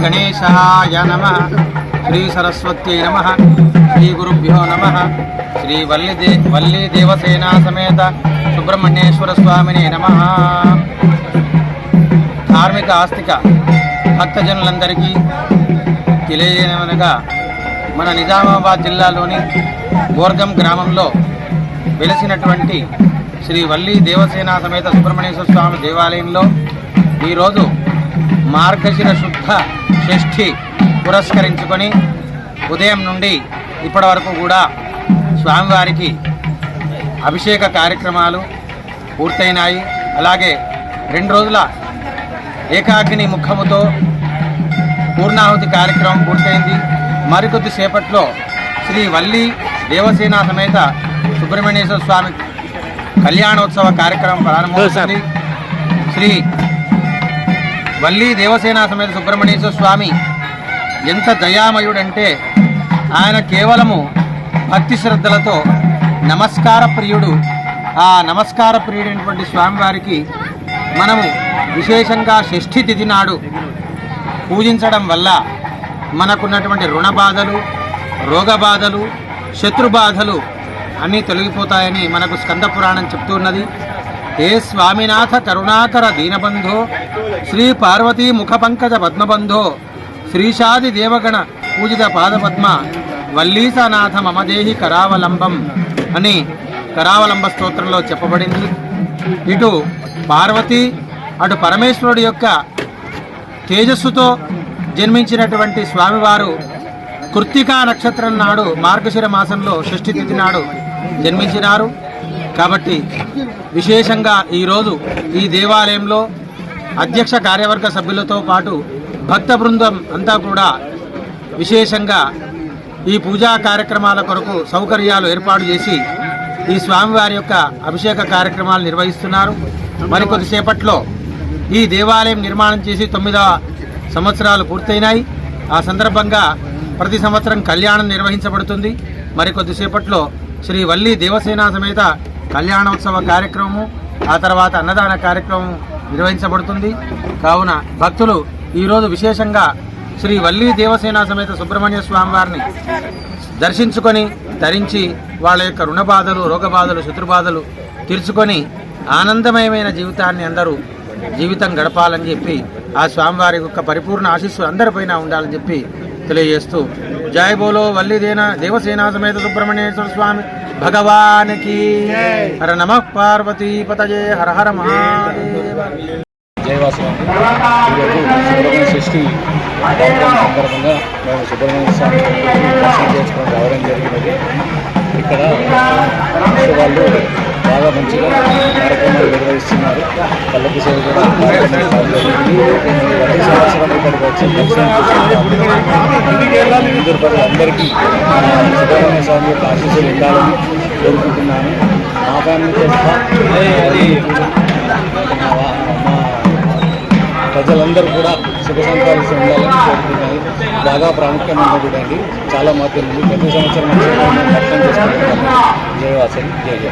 गणेशाय नमः। श्री सरस्वत्यै नमः। श्री गुरुभ्यो नमः। श्री वल्ली देवसेना समेत सुब्रह्मण्येश्वर स्वामिने नमः। धार्मिक आस्तिक భక్తజనులందరికీ తెలియజేయనగా మన నిజామాబాద్ జిల్లాలోని గోర్గం గ్రామంలో వెలిసినటువంటి శ్రీ వల్లి దేవసేన సమేత సుబ్రహ్మణ్యేశ్వర స్వామి దేవాలయంలో ఈరోజు మార్గశిర శుద్ధ షష్ఠి పురస్కరించుకొని ఉదయం నుండి ఇప్పటి వరకు కూడా స్వామివారికి అభిషేక కార్యక్రమాలు పూర్తయినాయి. అలాగే 2 రోజుల ఏకాగ్ని ముఖముతో పూర్ణాహుతి కార్యక్రమం పూర్తయింది. మరికొద్ది సేపట్లో శ్రీ వల్లి దేవసేన సమేత సుబ్రహ్మణ్యేశ్వర స్వామి కళ్యాణోత్సవ కార్యక్రమం ప్రారంభమవుతుంది. శ్రీ వల్లి దేవసేన సమేత సుబ్రహ్మణ్యేశ్వర స్వామి ఎంత దయామయుడంటే ఆయన కేవలము భక్తి శ్రద్ధలతో నమస్కార ప్రియుడు. ఆ నమస్కార ప్రియుడైనటువంటి స్వామివారికి మనము విశేషంగా షష్ఠి తిథి నాడు పూజించడం వల్ల మనకున్నటువంటి రుణ బాధలు, రోగ బాధలు, శత్రు బాధలు అన్నీ తొలగిపోతాయని మనకు స్కంద పురాణం చెప్తున్నది. ఏ స్వామినాథ కరుణాకర దీనబంధో శ్రీ పార్వతీ ముఖ పంకజ పద్మబంధో శ్రీషాది దేవగణ పూజిత పాదపద్మ వల్లీసానాథ మమదేహి కరావలంబం అని కరావలంబ స్తోత్రంలో చెప్పబడింది. ఇటు పార్వతి అటు పరమేశ్వరుడి యొక్క తేజస్సుతో జన్మించినటువంటి స్వామివారు కృత్తికా నక్షత్రం నాడు మార్గశిర మాసంలో షష్ఠి తిథి నాడు జన్మించినారు. కాబట్టి విశేషంగా ఈరోజు ఈ దేవాలయంలో అధ్యక్ష కార్యవర్గ సభ్యులతో పాటు భక్త బృందం అంతా కూడా విశేషంగా ఈ పూజా కార్యక్రమాల కొరకు సౌకర్యాలు ఏర్పాటు చేసి ఈ స్వామివారి యొక్క అభిషేక కార్యక్రమాలు నిర్వహిస్తున్నారు. మరికొద్దిసేపట్లో ఈ దేవాలయం నిర్మాణం చేసి 9వ సంవత్సరాలు పూర్తయినాయి. ఆ సందర్భంగా ప్రతి సంవత్సరం కళ్యాణం నిర్వహించబడుతుంది. మరికొద్దిసేపట్లో శ్రీ వల్లి దేవసేన సమేత కళ్యాణోత్సవ కార్యక్రమము, ఆ తర్వాత అన్నదాన కార్యక్రమం నిర్వహించబడుతుంది. కావున భక్తులు ఈరోజు విశేషంగా శ్రీ వల్లి దేవసేన సమేత సుబ్రహ్మణ్య స్వామి వారిని దర్శించుకొని ధరించి వాళ్ళ యొక్క రుణ బాధలు, రోగ బాధలు, శత్రుబాధలు తీర్చుకొని ఆనందమయమైన జీవితాన్ని అందరూ జీవితం గడపాలని చెప్పి ఆ స్వామివారి యొక్క పరిపూర్ణ ఆశీస్సు అందరిపైన ఉండాలని చెప్పి తెలియజేస్తూ జై బోలో వల్లి దేవసేన సమేత సుబ్రహ్మణ్యేశ్వర స్వామి భగవానికి హర నమః పార్వతీ పతయే హర హర మహాదేవ. జయవాసవామి. ఈరోజు సుబ్రహ్మణ్య షష్ఠి సందర్భంగా మేము సుబ్రహ్మణ్య స్వామి దర్శనం చేసుకొని రావడం జరిగినది. ఇక్కడ వాళ్ళు బాగా మంచిగా కార్యక్రమాలు నిర్వహిస్తున్నారు. పల్లకి సేవ ప్రతి సంవత్సరం ఇక్కడికి వచ్చి దర్శనం చేసుకుంటారు. ప్రజలందరికీ సుబ్రహ్మణ్య స్వామి యొక్క ఆశీస్సులు ఉండాలని కోరుకుంటున్నాను. మా ఫ్యామిలీతో సహా ప్రజలందరూ కూడా శుభ సంకల్పిస్తూ ఉండాలని కోరుకుంటున్నాను. బాగా ప్రాముఖ్యమైన గుడి అండి. చాలా మాత్రం ప్రతి సంవత్సరం దర్శనం చేసుకుంటున్నాను. జయవాసని జయ జయ.